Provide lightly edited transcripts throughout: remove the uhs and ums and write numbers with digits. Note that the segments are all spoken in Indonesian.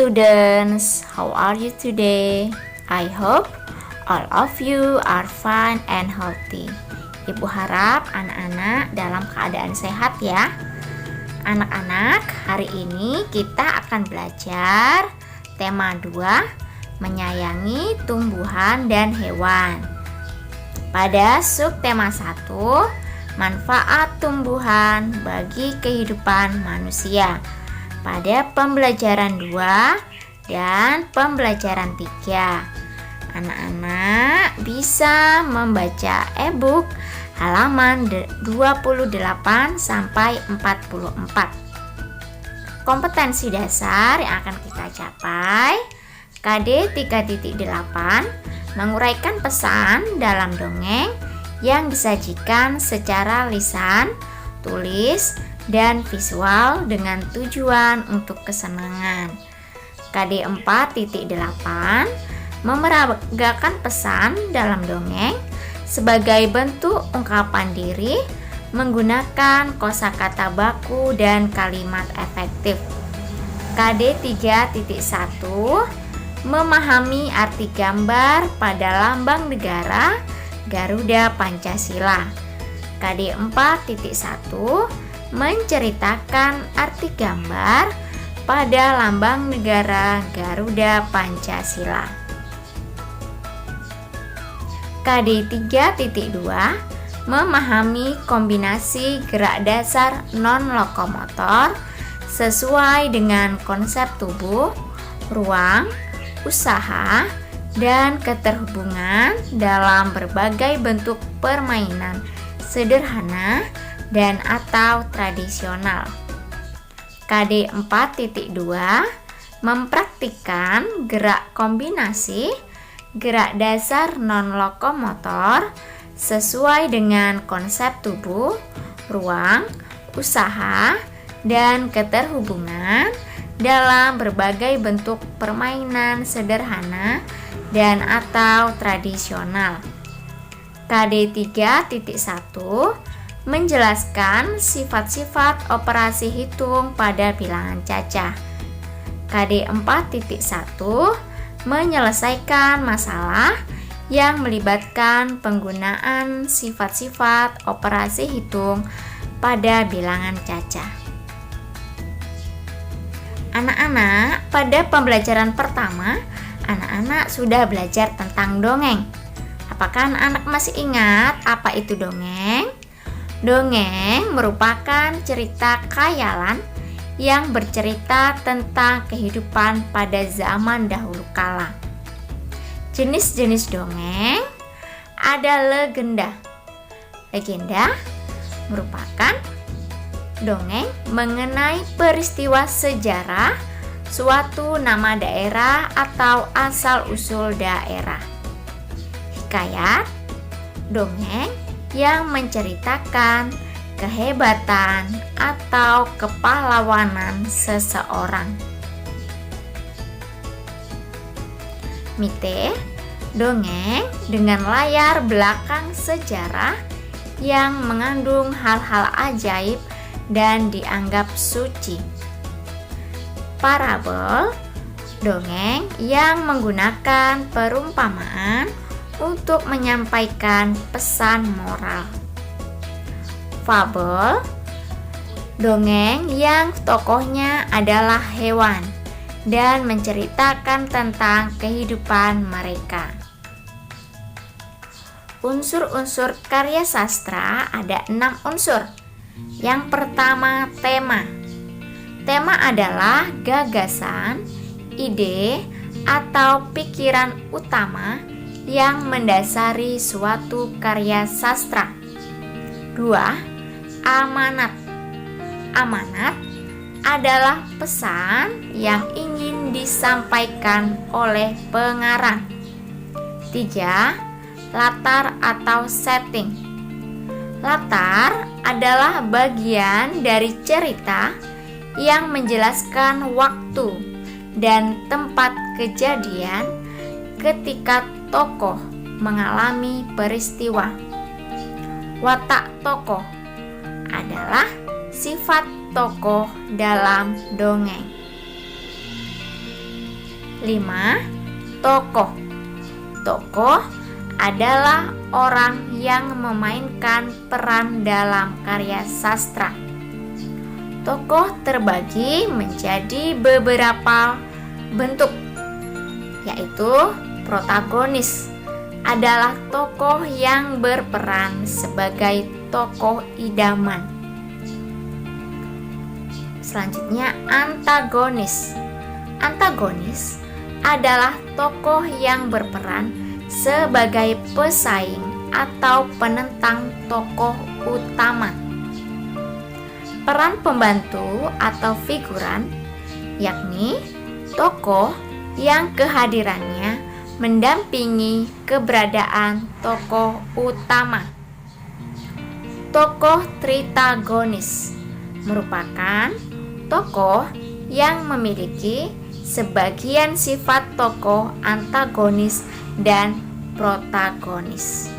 students, how are you today? I hope all of you are fine and healthy. Ibu harap anak-anak dalam keadaan sehat ya. Anak-anak, hari ini kita akan belajar tema 2, menyayangi tumbuhan dan hewan. Pada subtema 1, manfaat tumbuhan bagi kehidupan manusia. Pada pembelajaran 2 dan pembelajaran 3, anak-anak bisa membaca e-book halaman 28 sampai 44. Kompetensi dasar yang akan kita capai: KD 3.8, menguraikan pesan dalam dongeng yang disajikan secara lisan, tulis, dan visual dengan tujuan untuk kesenangan. KD 4.8, memeragakan pesan dalam dongeng sebagai bentuk ungkapan diri menggunakan kosakata baku dan kalimat efektif. KD 3.1, memahami arti gambar pada lambang negara Garuda Pancasila. KD 4.1, menceritakan arti gambar pada lambang negara Garuda Pancasila. KD 3.2, memahami kombinasi gerak dasar non-lokomotor sesuai dengan konsep tubuh, ruang, usaha, dan keterhubungan dalam berbagai bentuk permainan sederhana dan atau tradisional. KD 4.2, mempraktikkan gerak kombinasi gerak dasar non-lokomotor sesuai dengan konsep tubuh, ruang, usaha, dan keterhubungan dalam berbagai bentuk permainan sederhana dan atau tradisional. KD 3.1, menjelaskan sifat-sifat operasi hitung pada bilangan cacah. KD 4.1, menyelesaikan masalah yang melibatkan penggunaan sifat-sifat operasi hitung pada bilangan cacah. Anak-anak, pada pembelajaran pertama, anak-anak sudah belajar tentang dongeng. Apakah anak-anak masih ingat apa itu dongeng? Dongeng merupakan cerita khayalan yang bercerita tentang kehidupan pada zaman dahulu kala. Jenis-jenis dongeng ada legenda. Legenda merupakan dongeng mengenai peristiwa sejarah, suatu nama daerah atau asal-usul daerah. Hikayat, dongeng yang menceritakan kehebatan atau kepahlawanan seseorang. Mite, dongeng dengan layar belakang sejarah yang mengandung hal-hal ajaib dan dianggap suci. Parabel, dongeng yang menggunakan perumpamaan untuk menyampaikan pesan moral. Fabel, dongeng yang tokohnya adalah hewan dan menceritakan tentang kehidupan mereka. Unsur-unsur karya sastra ada 6 unsur. Yang pertama, tema. Tema adalah gagasan, ide, atau pikiran utama yang mendasari suatu karya sastra. 2. Amanat. Amanat adalah pesan yang ingin disampaikan oleh pengarang. 3. Latar atau setting. Latar adalah bagian dari cerita yang menjelaskan waktu dan tempat kejadian ketika tokoh mengalami peristiwa. Watak tokoh adalah sifat tokoh dalam dongeng. 5. Tokoh. Tokoh adalah orang yang memainkan peran dalam karya sastra. Tokoh terbagi menjadi beberapa bentuk, yaitu protagonis adalah tokoh yang berperan sebagai tokoh idaman. Selanjutnya, antagonis. Antagonis adalah tokoh yang berperan sebagai pesaing atau penentang tokoh utama. Peran pembantu atau figuran, yakni tokoh yang kehadirannya mendampingi keberadaan tokoh utama. Tokoh tritagonis merupakan tokoh yang memiliki sebagian sifat tokoh antagonis dan protagonis.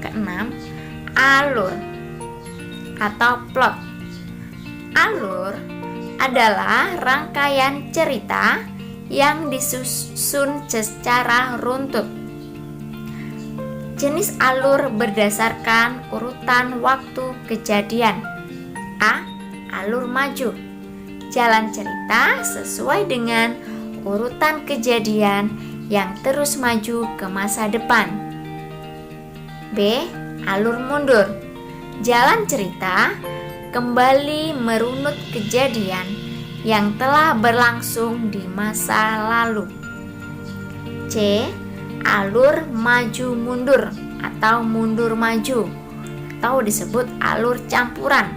Keenam, alur atau plot. Alur adalah rangkaian cerita yang disusun secara runtut. Jenis alur berdasarkan urutan waktu kejadian. A. Alur maju. Jalan cerita sesuai dengan urutan kejadian yang terus maju ke masa depan. B. Alur mundur. Jalan cerita kembali merunut kejadian yang telah berlangsung di masa lalu. C. Alur maju mundur atau mundur maju atau disebut alur campuran,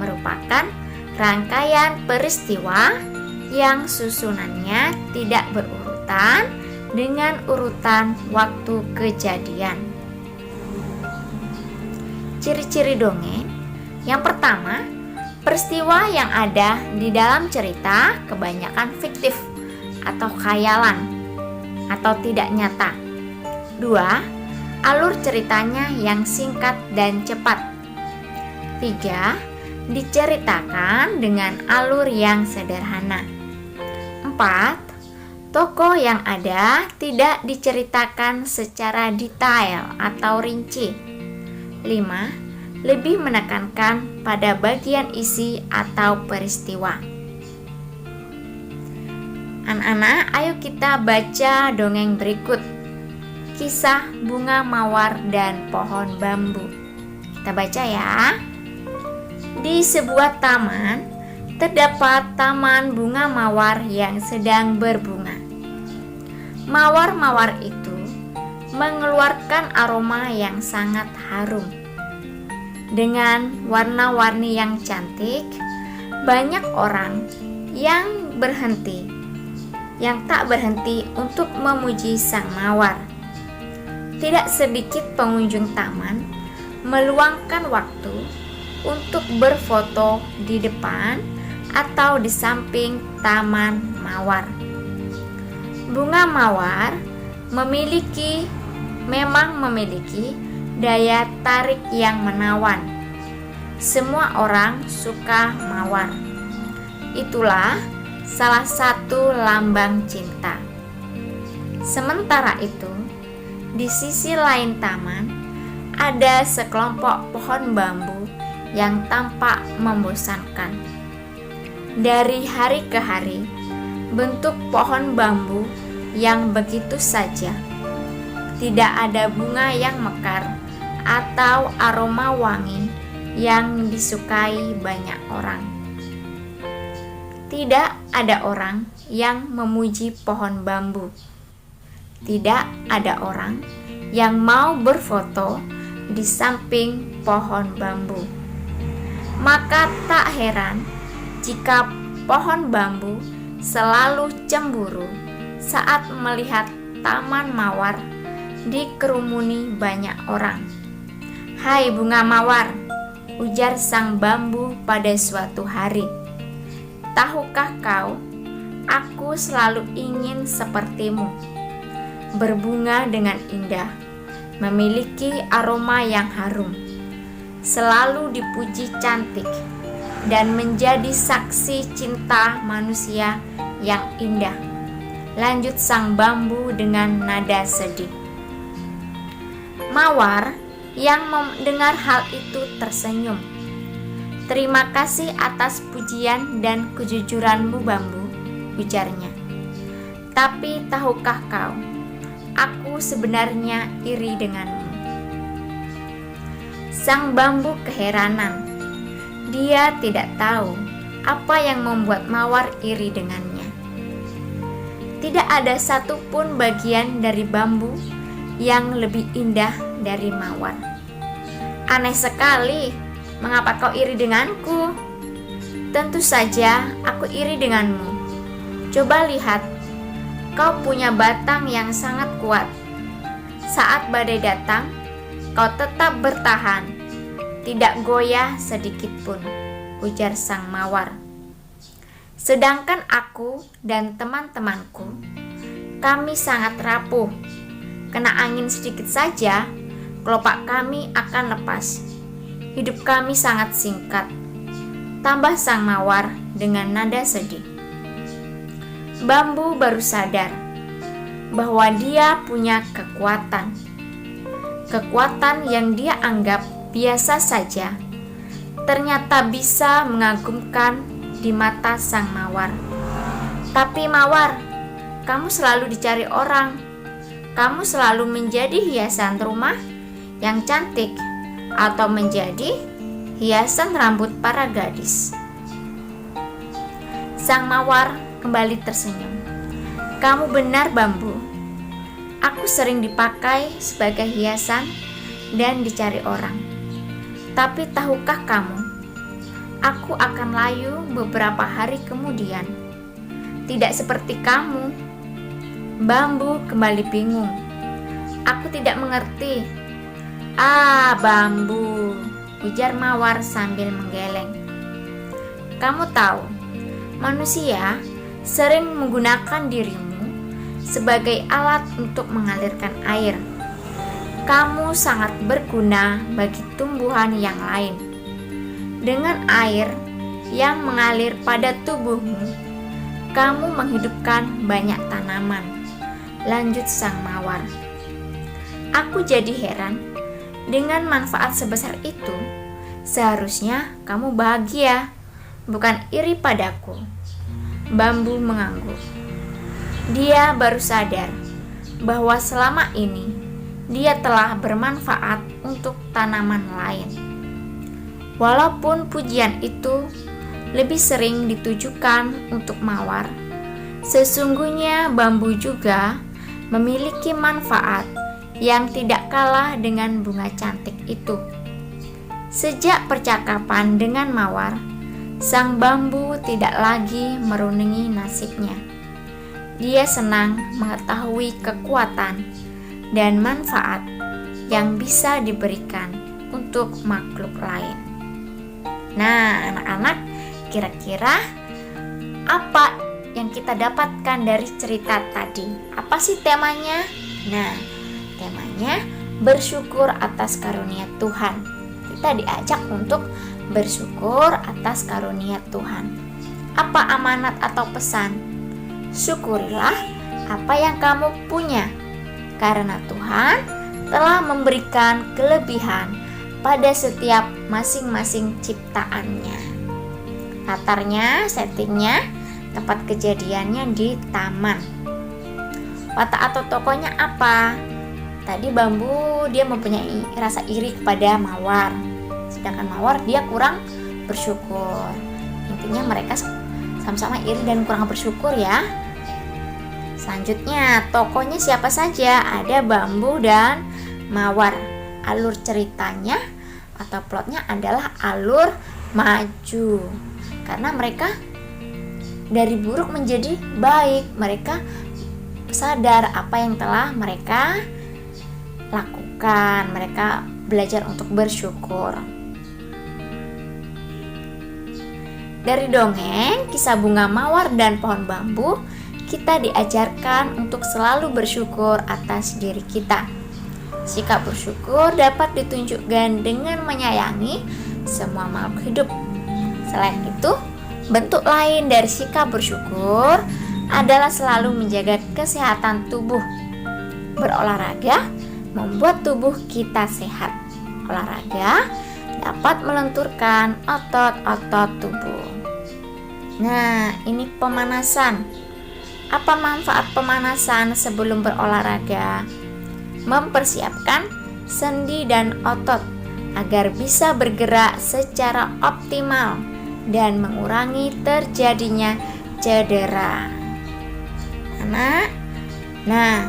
merupakan rangkaian peristiwa yang susunannya tidak berurutan dengan urutan waktu kejadian. Ciri-ciri dongeng. Yang pertama, peristiwa yang ada di dalam cerita kebanyakan fiktif atau khayalan atau tidak nyata. 2. Alur ceritanya yang singkat dan cepat. 3. Diceritakan dengan alur yang sederhana. 4. Tokoh yang ada tidak diceritakan secara detail atau rinci. 5. Lebih menekankan pada bagian isi atau peristiwa. Anak-anak, ayo kita baca dongeng berikut. Kisah Bunga Mawar dan Pohon Bambu. Kita baca ya. Di sebuah taman, terdapat taman bunga mawar yang sedang berbunga. Mawar-mawar itu mengeluarkan aroma yang sangat harum. Dengan warna-warni yang cantik, banyak orang yang tak berhenti untuk memuji sang mawar. Tidak sedikit pengunjung taman meluangkan waktu untuk berfoto di depan atau di samping taman mawar. Bunga mawar memang memiliki daya tarik yang menawan. Semua orang suka mawar. Itulah salah satu lambang cinta. Sementara itu, di sisi lain taman ada sekelompok pohon bambu yang tampak membosankan. Dari hari ke hari, bentuk pohon bambu yang begitu saja. Tidak ada bunga yang mekar atau aroma wangi yang disukai banyak orang. Tidak ada orang yang memuji pohon bambu. Tidak ada orang yang mau berfoto di samping pohon bambu. Maka tak heran jika pohon bambu selalu cemburu saat melihat taman mawar dikerumuni banyak orang. "Hai bunga mawar," ujar sang bambu pada suatu hari. "Tahukah kau, aku selalu ingin sepertimu, berbunga dengan indah, memiliki aroma yang harum, selalu dipuji cantik, dan menjadi saksi cinta manusia yang indah. lanjut sang bambu dengan nada sedih. Mawar yang mendengar hal itu tersenyum. "Terima kasih atas pujian dan kejujuranmu, bambu," ujarnya. "Tapi tahukah kau, aku sebenarnya iri denganmu." Sang bambu keheranan. Dia tidak tahu apa yang membuat Mawar iri dengannya. Tidak ada satupun bagian dari bambu yang lebih indah dari Mawar. "Aneh sekali, mengapa kau iri denganku?" "Tentu saja aku iri denganmu. Coba lihat, kau punya batang yang sangat kuat. Saat badai datang, kau tetap bertahan, tidak goyah sedikit pun," ujar sang Mawar. "Sedangkan aku dan teman-temanku, kami sangat rapuh. Kena angin sedikit saja, kelopak kami akan lepas. Hidup kami sangat singkat," tambah sang Mawar dengan nada sedih. Bambu baru sadar bahwa dia punya kekuatan yang dia anggap biasa saja, ternyata bisa mengagumkan di mata sang Mawar. "Tapi Mawar, kamu selalu dicari orang. Kamu selalu menjadi hiasan rumah yang cantik atau menjadi hiasan rambut para gadis." Sang Mawar kembali tersenyum. "Kamu benar, bambu. Aku sering dipakai sebagai hiasan dan dicari orang. Tapi tahukah kamu, aku akan layu beberapa hari kemudian. Tidak seperti kamu." Bambu kembali bingung. "Aku tidak mengerti." "Ah, bambu," ujar Mawar sambil menggeleng. "Kamu tahu, manusia sering menggunakan dirimu sebagai alat untuk mengalirkan air. Kamu sangat berguna bagi tumbuhan yang lain. Dengan air yang mengalir pada tubuhmu, kamu menghidupkan banyak tanaman," lanjut sang Mawar. "Aku jadi heran, dengan manfaat sebesar itu, seharusnya kamu bahagia, bukan iri padaku." Bambu mengangguk. Dia baru sadar bahwa selama ini dia telah bermanfaat untuk tanaman lain. Walaupun pujian itu lebih sering ditujukan untuk Mawar, sesungguhnya bambu juga memiliki manfaat yang tidak kalah dengan bunga cantik itu. Sejak percakapan dengan Mawar, sang bambu tidak lagi merundingi nasibnya. Dia senang mengetahui kekuatan dan manfaat yang bisa diberikan untuk makhluk lain. Nah, anak-anak, kira-kira apa yang kita dapatkan dari cerita tadi? Apa sih temanya? Nah, temanya bersyukur atas karunia Tuhan. Kita diajak untuk bersyukur atas karunia Tuhan. Apa amanat atau pesan? Syukurilah apa yang kamu punya, karena Tuhan telah memberikan kelebihan pada setiap masing-masing ciptaannya. Latarnya, settingnya, tempat kejadiannya di taman. Watak atau tokohnya apa? Tadi bambu dia mempunyai rasa iri kepada Mawar, sedangkan Mawar dia kurang bersyukur. Intinya mereka sama-sama iri dan kurang bersyukur ya. Selanjutnya, tokohnya siapa saja? Ada Bambu dan Mawar. Alur ceritanya atau plotnya adalah alur maju, karena mereka dari buruk menjadi baik. Mereka sadar apa yang telah mereka lakukan. Mereka belajar untuk bersyukur. Dari dongeng Kisah Bunga Mawar dan Pohon Bambu, kita diajarkan untuk selalu bersyukur atas diri kita. Sikap bersyukur dapat ditunjukkan dengan menyayangi semua makhluk hidup. Selain itu, bentuk lain dari sikap bersyukur adalah selalu menjaga kesehatan tubuh. Berolahraga membuat tubuh kita sehat. Olahraga dapat melenturkan otot-otot tubuh. Nah, ini pemanasan. Apa manfaat pemanasan sebelum berolahraga? Mempersiapkan sendi dan otot agar bisa bergerak secara optimal dan mengurangi terjadinya cedera. Nah,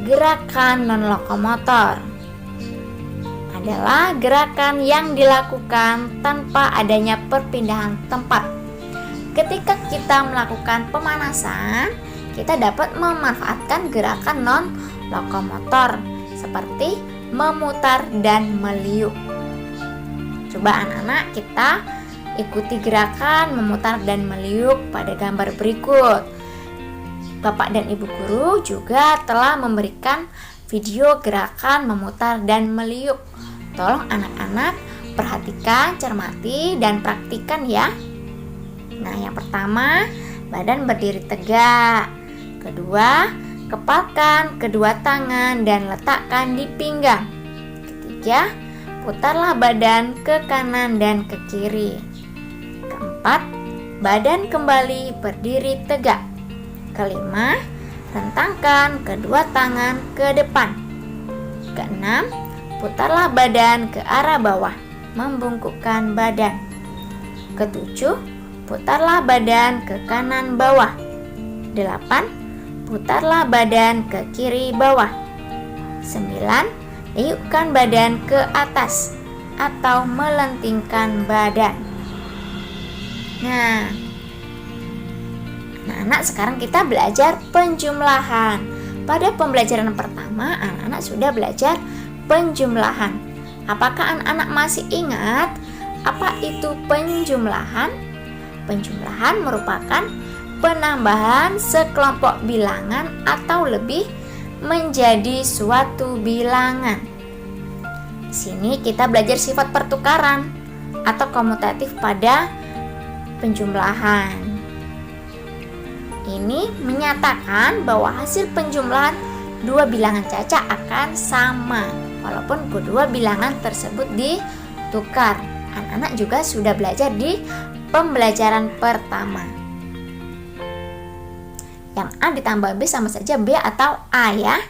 gerakan non-lokomotor adalah gerakan yang dilakukan tanpa adanya perpindahan tempat. Ketika kita melakukan pemanasan, kita dapat memanfaatkan gerakan non-lokomotor seperti memutar dan meliuk. Coba anak-anak kita ikuti gerakan memutar dan meliuk pada gambar berikut. Bapak dan Ibu guru juga telah memberikan video gerakan memutar dan meliuk. Tolong anak-anak perhatikan, cermati, dan praktikan ya. Nah, yang pertama, badan berdiri tegak. Kedua, kepalkan kedua tangan dan letakkan di pinggang. Ketiga, putarlah badan ke kanan dan ke kiri. Keempat, badan kembali berdiri tegak. Kelima, rentangkan kedua tangan ke depan. Keenam, putarlah badan ke arah bawah, membungkukkan badan. Ketujuh, putarlah badan ke kanan bawah. 8. Putarlah badan ke kiri bawah. 9. Liukkan badan ke atas atau melentingkan badan. Nah, anak-anak sekarang kita belajar penjumlahan. Pada pembelajaran pertama, anak-anak sudah belajar penjumlahan. Apakah anak-anak masih ingat apa itu penjumlahan? Penjumlahan merupakan penambahan sekelompok bilangan atau lebih menjadi suatu bilangan. Di sini kita belajar sifat pertukaran atau komutatif pada penjumlahan. Ini menyatakan bahwa hasil penjumlahan dua bilangan caca akan sama walaupun kedua bilangan tersebut ditukar. Anak-anak juga sudah belajar di pembelajaran pertama. Yang A ditambah B sama saja B atau A ya.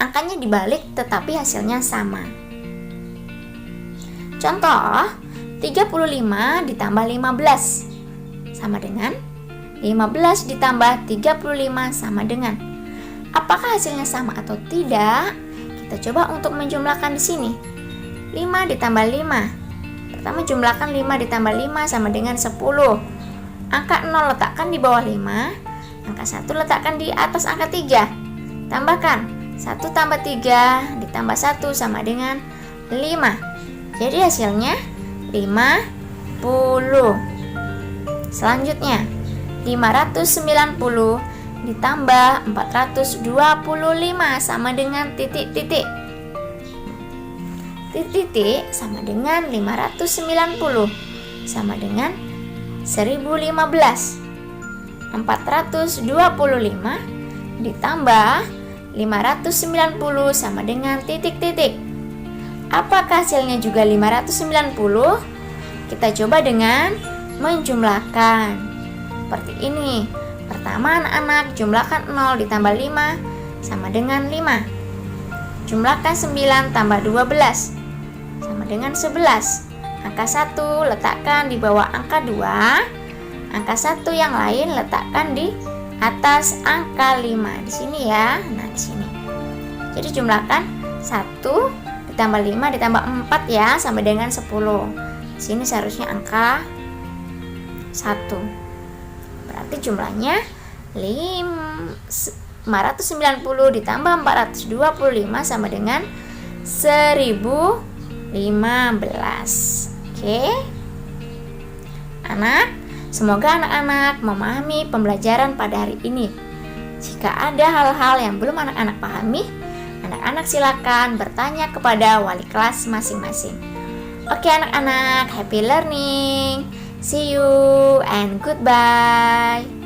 Angkanya dibalik tetapi hasilnya sama. Contoh, 35 ditambah 15 sama dengan 15 ditambah 35 sama dengan. Apakah hasilnya sama atau tidak? Kita coba untuk menjumlahkan di sini. 5 ditambah 5. Pertama jumlahkan 5 ditambah 5 sama dengan 10. Angka 0 letakkan di bawah 5. Angka 1 letakkan di atas angka 3. Tambahkan 1 tambah 3 ditambah 1 sama dengan 5. Jadi hasilnya 50. Selanjutnya 590 ditambah 425 sama dengan titik-titik. Titik-titik sama dengan 590 sama dengan 1015. 425 ditambah 590 sama dengan titik-titik. Apakah hasilnya juga 590? Kita coba dengan menjumlahkan. Seperti ini. Pertama anak-anak jumlahkan 0 ditambah 5 sama dengan 5. Jumlahkan 9 tambah 12 sama dengan 11. Angka 1 letakkan di bawah angka 2. Angka 1 yang lain letakkan di atas angka 5. Di sini ya. Nah, di sini. Jadi jumlahkan 1 ditambah 5 ditambah 4 ya sama dengan 10. Di sini seharusnya angka 1. Berarti jumlahnya 590 ditambah 425 sama dengan 1015. Oke. Anak, semoga anak-anak memahami pembelajaran pada hari ini. Jika ada hal-hal yang belum anak-anak pahami, anak-anak silakan bertanya kepada wali kelas masing-masing. Oke anak-anak, happy learning. See you and goodbye.